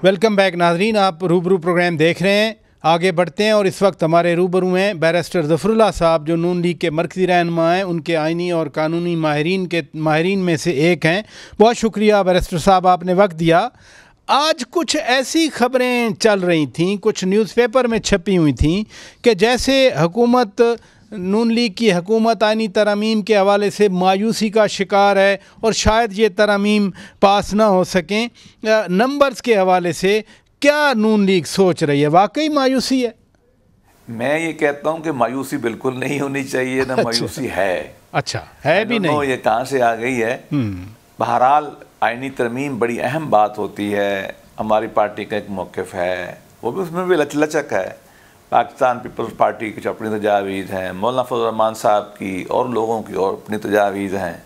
Welcome back नाजरीन, आप रूबरू प्रोग्राम देख रहे हैं। आगे बढ़ते हैं और इस वक्त हमारे रूबरू हैं बैरिस्टर ज़फ़रुल्लाह साहब, जो नून लीग के मरकज़ी रहनुमा हैं, उनके आइनी और कानूनी माहिरीन में से एक हैं। बहुत शुक्रिया बैरिस्टर साहब, आपने वक्त दिया। आज कुछ ऐसी खबरें चल रही थीं, कुछ न्यूज़पेपर में छपी हुई थीं कि जैसे हुकूमत नून लीग की हुकूमत आइनी तरमीम के हवाले से मायूसी का शिकार है और शायद ये तरमीम पास ना हो सकें। नंबर्स के हवाले से क्या नून लीग सोच रही है? वाकई मायूसी है? मैं ये कहता हूँ कि मायूसी बिल्कुल नहीं होनी चाहिए, ना मायूसी है। अच्छा, है भी नहीं, ये कहाँ से आ गई है। बहरहाल आइनी तरमीम बड़ी अहम बात होती है। हमारी पार्टी का एक मौक़िफ़ है, वो भी उसमें भी लचक है। पाकिस्तान पीपल्स पार्टी की अपनी तजावीज़ हैं, मौलाना फजल रहमान साहब की और लोगों की और अपनी तजावीज़ हैं।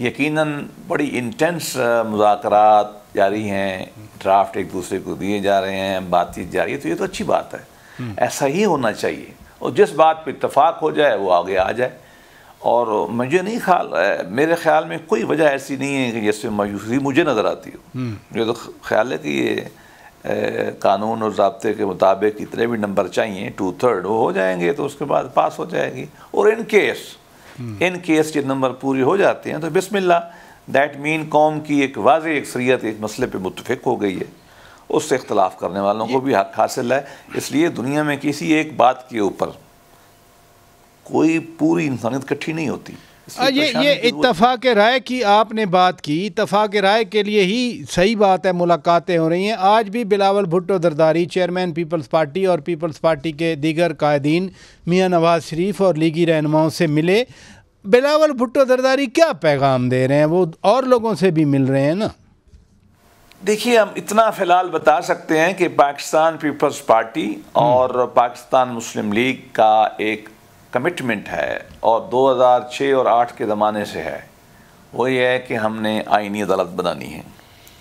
यकीनन बड़ी इंटेंस मुज़ाकरात जारी हैं, ड्राफ्ट एक दूसरे को दिए जा रहे हैं, बातचीत जारी है, तो ये तो अच्छी बात है। ऐसा ही होना चाहिए और जिस बात पर इत्तफाक हो जाए वो आगे आ जाए। और मुझे नहीं मेरे ख्याल में कोई वजह ऐसी नहीं है कि जिससे मायूसी मुझे नज़र आती हो। मुझे तो ख्याल है कि ये कानून और ज़ाब्ते के मुताबिक कितने भी नंबर चाहिए 2/3 वो हो जाएंगे, तो उसके बाद पास हो जाएगी। और इन केस ये नंबर पूरे हो जाते हैं तो बिस्मिल्लाह, दैट मीन कौम की एक वाज़ेह अक्सरियत एक मसले पे मुत्तफ़िक हो गई है। उससे इख्तलाफ करने वालों को भी हक़ हासिल है। इसलिए दुनिया में किसी एक बात के ऊपर कोई पूरी इंसानियत इकट्ठी नहीं होती। ये इत्तफाक राय की आपने बात की, इत्तफाक राय के लिए ही सही बात है, मुलाकातें हो रही हैं। आज भी बिलावल भुट्टो जरदारी चेयरमैन पीपल्स पार्टी और पीपल्स पार्टी के दीगर कायदीन मियाँ नवाज़ शरीफ और लीगी रहनुमाओं से मिले। बिलावल भुट्टो जरदारी क्या पैगाम दे रहे हैं? वो और लोगों से भी मिल रहे हैं ना। देखिए, हम इतना फ़िलहाल बता सकते हैं कि पाकिस्तान पीपल्स पार्टी और पाकिस्तान मुस्लिम लीग का एक कमिटमेंट है और 2006 और 8 के ज़माने से है, वो ये है कि हमने आइनी अदालत बनानी है।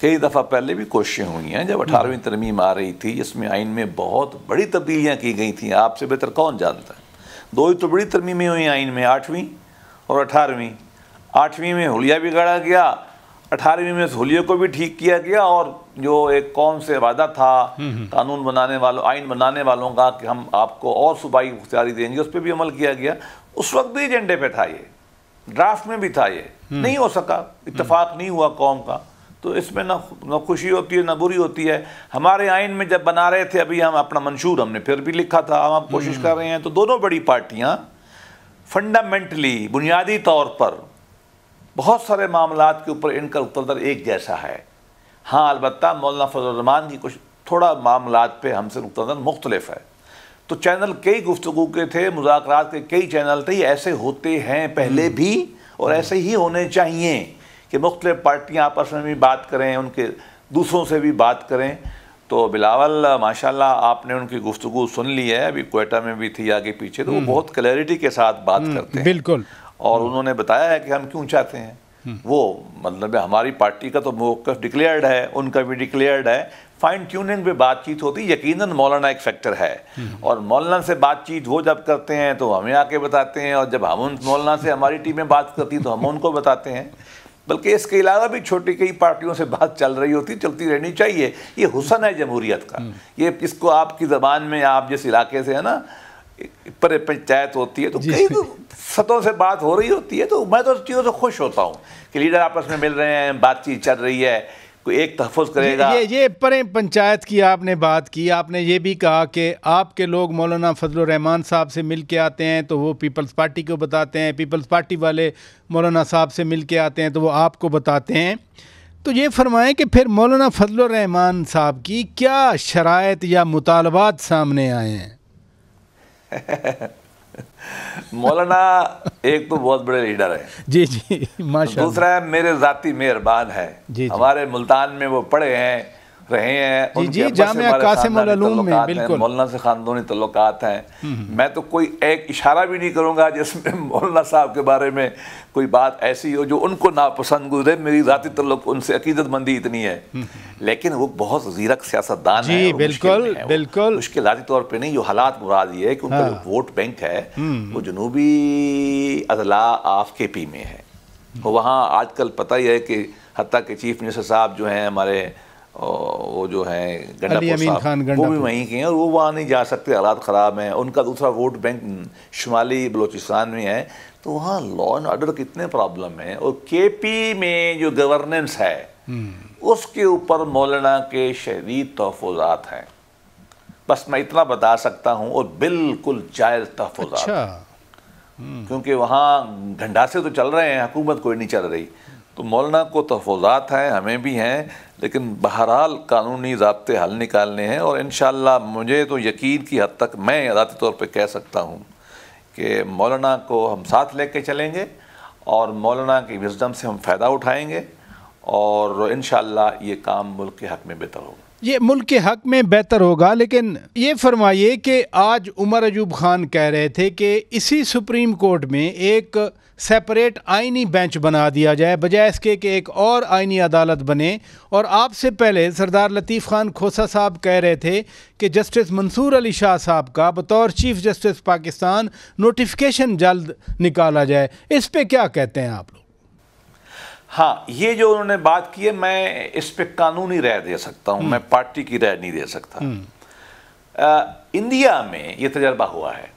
कई दफ़ा पहले भी कोशिशें हुई हैं, जब 18वीं तरमीम आ रही थी जिसमें आइन में बहुत बड़ी तब्दीलियाँ की गई थी। आपसे बेहतर कौन जानता है, 2 ही तो बड़ी तरमीमें हुई आइन में, 8वीं और 18वीं। 8वीं में हुलिया बिगाड़ा गया, 18वीं में हुलिया को भी ठीक किया गया और जो एक कौम से वादा था कानून बनाने वालों, आइन बनाने वालों का कि हम आपको और सूबाई मुख्तियारी देंगे, उस पर भी अमल किया गया। उस वक्त भी एजेंडे पे था, ये ड्राफ्ट में भी था, ये नहीं हो सका, इत्तेफाक नहीं हुआ कौम का। तो इसमें ना खुशी होती है ना बुरी होती है। हमारे आइन में जब बना रहे थे अभी हम अपना मंशूर हमने फिर भी लिखा था, हम कोशिश कर रहे हैं। तो दोनों बड़ी पार्टियाँ फंडामेंटली बुनियादी तौर पर बहुत सारे मामलात के ऊपर इनका उत्तर एक जैसा है। हाँ, अलबत्ता मौलाना फजल रहमान की कुछ थोड़ा मामलात पे हमसे उत्तर मुख्तलिफ है। तो चैनल कई गुफ्तगू के थे, मुज़ाकरात के कई चैनल थे, ऐसे होते हैं पहले भी और ऐसे ही होने चाहिए कि मुख्तलिफ पार्टियाँ आपस में भी बात करें, उनके दूसरों से भी बात करें। तो बिलावल माशाल्लाह आपने उनकी गुफ्तगू सुन ली है, अभी क्वेटा में भी थी आगे पीछे, तो वो बहुत क्लैरिटी के साथ बात करते हैं। बिल्कुल। और उन्होंने बताया है कि हम क्यों चाहते हैं वो, मतलब हमारी पार्टी का तो मौक़िफ़ डिक्लेयर्ड है, उनका भी डिक्लेयर्ड है। फाइन ट्यूनिंग पे बातचीत होती, यकीनन मौलाना एक फैक्टर है और मौलाना से बातचीत वो जब करते हैं तो हमें आके बताते हैं और जब हम उन मौलाना से हमारी टीमें बात करती हैं तो हम उनको बताते हैं। बल्कि इसके अलावा भी छोटी कई पार्टियों से बात चल रही होती, चलती रहनी चाहिए। ये हुस्न है जमहूरियत का। ये इसको आपकी ज़बान में, आप जिस इलाके से है ना, पर पंचायत होती है तो कई सतहों से बात हो रही होती है। तो मैं तो चीज़ों से खुश होता हूँ कि लीडर आपस में मिल रहे हैं, बातचीत चल रही है, कोई एक तहफ़्फ़ुज़ करेगा। ये परे पंचायत की आपने बात की, आपने ये भी कहा कि आपके लोग मौलाना फजल रहमान साहब से मिल के आते हैं तो वो पीपल्स पार्टी को बताते हैं, पीपल्स पार्टी वाले मौलाना साहब से मिल के आते हैं तो वो आपको बताते हैं। तो ये फरमाएं कि फिर मौलाना फजल रहमान साहब की क्या शराइत या मुतालबात सामने आए हैं? मौलाना एक तो बहुत बड़े लीडर है, जी जी माशाअल्लाह। दूसरा है मेरे ज़ाती मेहरबान है, हमारे मुल्तान में वो पढ़े हैं, रहे हैं, जी जामिया कासिम उल उलूम में, बिल्कुल मौलाना से ख़ानदानी तल्लुकात हैं। मैं तो कोई एक इशारा भी नहीं करूँगा जिसमें मौलाना साहब के बारे में कोई बात ऐसी हो जो उनको नापसंद गुजरे। मेरी ज़ाती तल्लुक उनसे अकीदतमंदी इतनी है, लेकिन वो बहुत ज़ीरक सियासतदान है। बिल्कुल बिल्कुल। उसके ज़ाती तौर पर नहीं, जो हालात मुराद ये है कि उनका जो वोट बैंक है वो जनूबी अजला ऑफ KP में है। वहाँ आजकल पता ही है कि हत्ता के चीफ मिनिस्टर साहब जो हैं हमारे वो जो है अली अमीन खान गंडापुर, वो भी वहीं के हैं और वो वहाँ नहीं जा सकते, हालात ख़राब हैं। उनका दूसरा वोट बैंक शुमाली बलूचिस्तान में है, तो वहाँ लॉ एंड ऑर्डर कितने प्रॉब्लम है। और केपी में जो गवर्नेंस है उसके ऊपर मौलाना के शदीद तहफ़्फ़ुज़ात हैं। बस मैं इतना बता सकता हूँ, और बिल्कुल जायज़ तहफ़्फ़ुज़ात। अच्छा। क्योंकि वहाँ गंडासे तो चल रहे हैं, हुकूमत कोई नहीं चल रही, तो मौलाना को तहफ़्फ़ुज़ात हैं, हमें भी हैं, लेकिन बहरहाल कानूनी ज़ाब्ते हल निकालने हैं। और इंशाअल्लाह मुझे तो यकीन की हद तक मैं ज़ाती तौर पे कह सकता हूँ कि मौलाना को हम साथ लेके चलेंगे और मौलाना की विज़डम से हम फ़ायदा उठाएंगे, और इंशाअल्लाह ये काम मुल्क के हक़ में बेहतर होगा। ये मुल्क के हक़ में बेहतर होगा। लेकिन ये फरमाइए कि आज उमर अयूब खान कह रहे थे कि इसी सुप्रीम कोर्ट में एक सेपरेट आइनी बेंच बना दिया जाए, बजाय इसके कि एक और आइनी अदालत बने। और आपसे पहले सरदार लतीफ़ खान खोसा साहब कह रहे थे कि जस्टिस मंसूर अली शाह साहब का बतौर चीफ जस्टिस पाकिस्तान नोटिफिकेशन जल्द निकाला जाए। इस पे क्या कहते हैं आप लोग? हाँ, ये जो उन्होंने बात की है, मैं इस पे कानूनी राय दे सकता हूँ, मैं पार्टी की राय नहीं दे सकता। इंडिया में ये तजर्बा हुआ है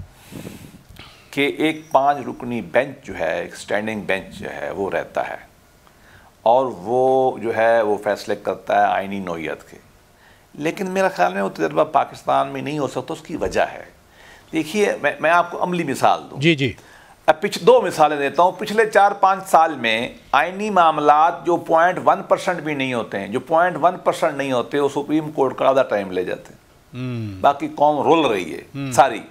कि एक 5 रुकनी बेंच जो है, एक स्टैंडिंग बेंच जो है वो रहता है, और वो जो है वो फैसले करता है आइनी नौइयत के। लेकिन मेरा ख्याल में वो तजर्बा पाकिस्तान में नहीं हो सकता। उसकी वजह है, देखिए मैं आपको अमली मिसाल दूँ। जी जी। अब 2 मिसालें देता हूँ। पिछले 4-5 साल में आइनी मामलात जो 0.1% भी नहीं होते हैं, जो 0.1% नहीं होते, वो सुप्रीम कोर्ट का आधा टाइम ले जाते हैं। बाकी कौम रोल रही है सारी।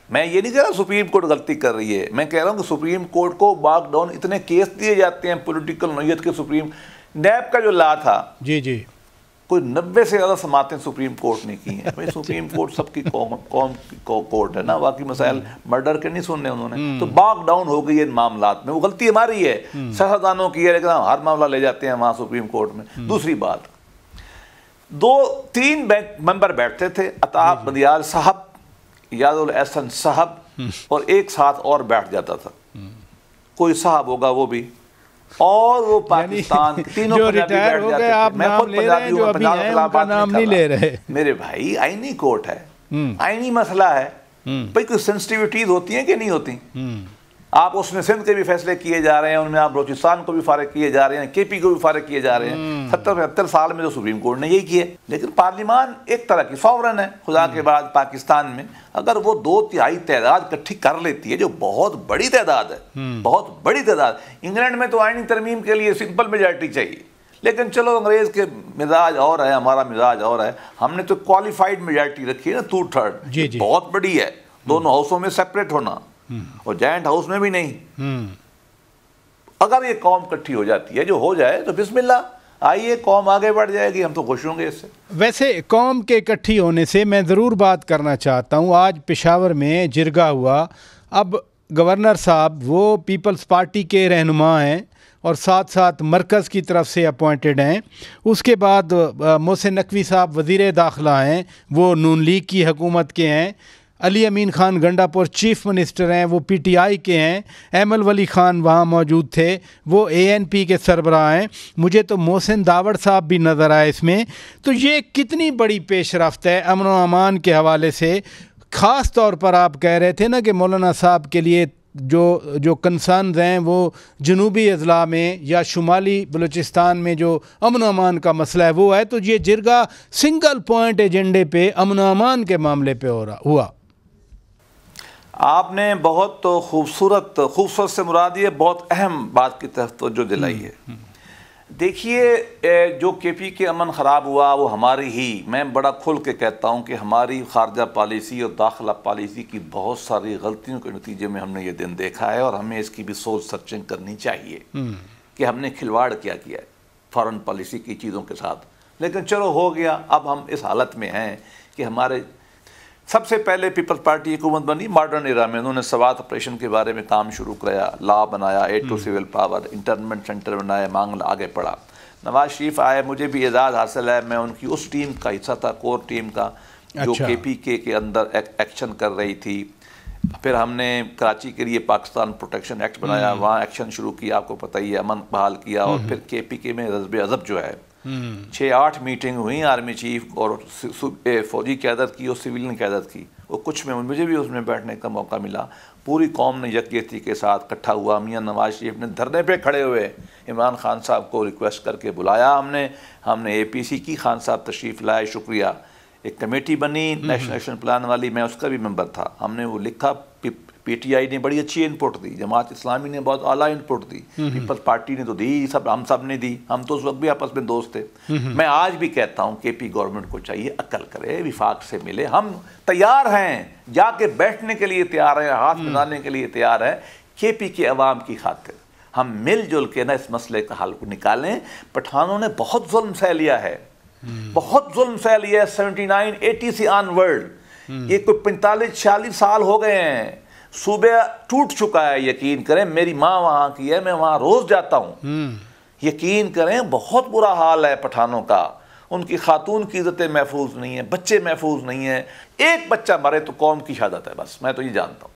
मैं ये नहीं कह रहा सुप्रीम कोर्ट गलती कर रही है, मैं कह रहा हूँ कि सुप्रीम कोर्ट को बाकडाउन इतने केस दिए जाते हैं पॉलिटिकल नौइयत के। सुप्रीम नैब का जो ला था, जी जी, कोई 90 से ज़्यादा समातें सुप्रीम कोर्ट ने की हैं। भाई सुप्रीम कोर्ट सबकी कौम की कोर्ट है ना, बाकी मसाइल मर्डर के नहीं सुनने उन्होंने। तो बाक डाउन हो गई है इन मामलात में, वो गलती हमारी है, सियासतदानों की है, लेकिन हम हर मामला ले जाते हैं वहाँ सुप्रीम कोर्ट में। दूसरी बात, 2-3 मेंबर बैठते थे, अताब बंदियाल साहब, यादुल एहसन साहब, और एक साथ और बैठ जाता था, कोई साहब होगा वो भी, और वो पाकिस्तान तीनों जो रिटायर हो गए। आप नाम ले रहे हैं, जो अभी हैं उनका नाम नहीं ले रहे। मेरे भाई आईनी कोर्ट है, आईनी मसला है भाई, कोई सेंसिटिविटीज होती हैं कि नहीं होती। आप उसमें सिंध के भी फैसले किए जा रहे हैं, उनमें आप बलूचिस्तान को भी फारिग किए जा रहे हैं, केपी को भी फारिग किए जा रहे हैं। 70-75 साल में जो सुप्रीम कोर्ट ने यही किए। लेकिन पार्लियामान एक तरह की सॉवरन है खुदा के बाद पाकिस्तान में। अगर वो 2/3 तादाद इकट्ठी कर लेती है, जो बहुत बड़ी तादाद है, बहुत बड़ी तादाद। इंग्लैंड में तो आईनी तरमीम के लिए सिंपल मेजॉरिटी चाहिए, लेकिन चलो अंग्रेज के मिजाज और है, हमारा मिजाज और है। हमने तो क्वालिफाइड मेजॉरिटी रखी है ना, 2/3, बहुत बड़ी है। दोनों हाउसों में सेपरेट होना, और जॉइंट हाउस में भी नहीं। अगर ये कौम इकट्ठी हो जाती है, जो हो जाए, तो बिस्मिल्लाह, आइए कौम आगे बढ़ जाएगी, हम तो खुश होंगे इससे। वैसे कौम के इकट्ठी होने से मैं ज़रूर बात करना चाहता हूँ। आज पेशावर में जिरगा हुआ। अब गवर्नर साहब वो पीपल्स पार्टी के रहनुमा हैं और साथ साथ मरकज़ की तरफ से अपॉइंटेड हैं। उसके बाद मोहसिन नकवी साहब वज़ीर दाखिला हैं, वो नून लीग की हुकूमत के हैं। अली अमीन खान गंडापुर चीफ़ मिनिस्टर हैं, वो पीटीआई के हैं। अहमद वली खान वहाँ मौजूद थे, वो एएनपी के सरबराह हैं। मुझे तो मोहसिन दावड़ साहब भी नज़र आए इसमें। तो ये कितनी बड़ी पेशरफ्त है अमन व अमान के हवाले से। ख़ास तौर पर आप कह रहे थे ना कि मौलाना साहब के लिए जो कंसर्न हैं वो जनूबी अजला में या शुमाली बलूचिस्तान में जो अमन अमान का मसला है वो है। तो ये जिरगा सिंगल पॉइंट एजेंडे पे अमन अमान के मामले पे हुआ। आपने बहुत खूबसूरत से मुराद ये बहुत अहम बात की तरफ तवज्जो दिलाई है। देखिए, जो केपी के अमन ख़राब हुआ वो हमारी ही, मैं बड़ा खुल के कहता हूँ कि हमारी खारजा पॉलिसी और दाखिला पॉलिसी की बहुत सारी गलतियों के नतीजे में हमने ये दिन देखा है, और हमें इसकी भी सोच सर्चिंग करनी चाहिए कि हमने खिलवाड़ क्या किया है फॉरेन पॉलिसी की चीज़ों के साथ। लेकिन चलो हो गया, अब हम इस हालत में हैं कि हमारे सबसे पहले पीपल्स पार्टी हुकूमत बनी मॉडर्न एरा में। उन्होंने स्वात ऑपरेशन के बारे में काम शुरू किया, लॉ बनाया, 8 टू सिविल पावर, इंटरनमेंट सेंटर बनाया, मांगला आगे पड़ा। नवाज शरीफ आए, मुझे भी एजाज़ हासिल है, मैं उनकी उस टीम का हिस्सा था, कोर टीम का, जो KPK के अंदर एक्शन कर रही थी। फिर हमने कराची के लिए पाकिस्तान प्रोटेक्शन एक्ट बनाया, वहाँ एक्शन शुरू किया, आपको पता ही है, अमन बहाल किया। और फिर KPK में हज़्ब अज़ब जो है 6-8 मीटिंग हुई आर्मी चीफ और फौजी क़यादत की और सिविलियन क़यादत की, और कुछ में मुझे भी उसमें बैठने का मौका मिला। पूरी कौम ने यकजहती के साथ इकट्ठा हुआ। मियां नवाज शरीफ ने धरने पे खड़े हुए इमरान खान साहब को रिक्वेस्ट करके बुलाया हमने APC की, खान साहब तशरीफ़ लाए, शुक्रिया। एक कमेटी बनी नेशनल एक्शन प्लान वाली, मैं उसका भी मेंबर था। हमने वो लिखा, PTI ने बड़ी अच्छी इनपुट दी, जमात इस्लामी ने बहुत आला इनपुट दी, पीपल्स पार्टी ने तो दी, हम सब ने दी, हम तो उस वक्त भी आपस में दोस्त थे। मैं आज भी कहता हूँ KP गवर्नमेंट को चाहिए अक्ल करे, विफाक से मिले, हम तैयार हैं, जाके बैठने के लिए तैयार हैं, हाथ मिलाने के लिए तैयार हैं, KP के अवाम की खातिर हम मिलजुल के ना इस मसले का हल निकालें। पठानों ने बहुत जुल्म सह लिया है, बहुत जुल्म सह लिया है, 79-80 से ऑनवर्ड, ये कोई 45-46 साल हो गए हैं, सूबे टूट चुका है। यकीन करें, मेरी माँ वहाँ की है, मैं वहाँ रोज जाता हूँ। यकीन करें, बहुत बुरा हाल है पठानों का, उनकी खातून की इज्जतें महफूज नहीं है, बच्चे महफूज नहीं है, एक बच्चा मरे तो कौम की शहादत है, बस मैं तो ये जानता हूँ।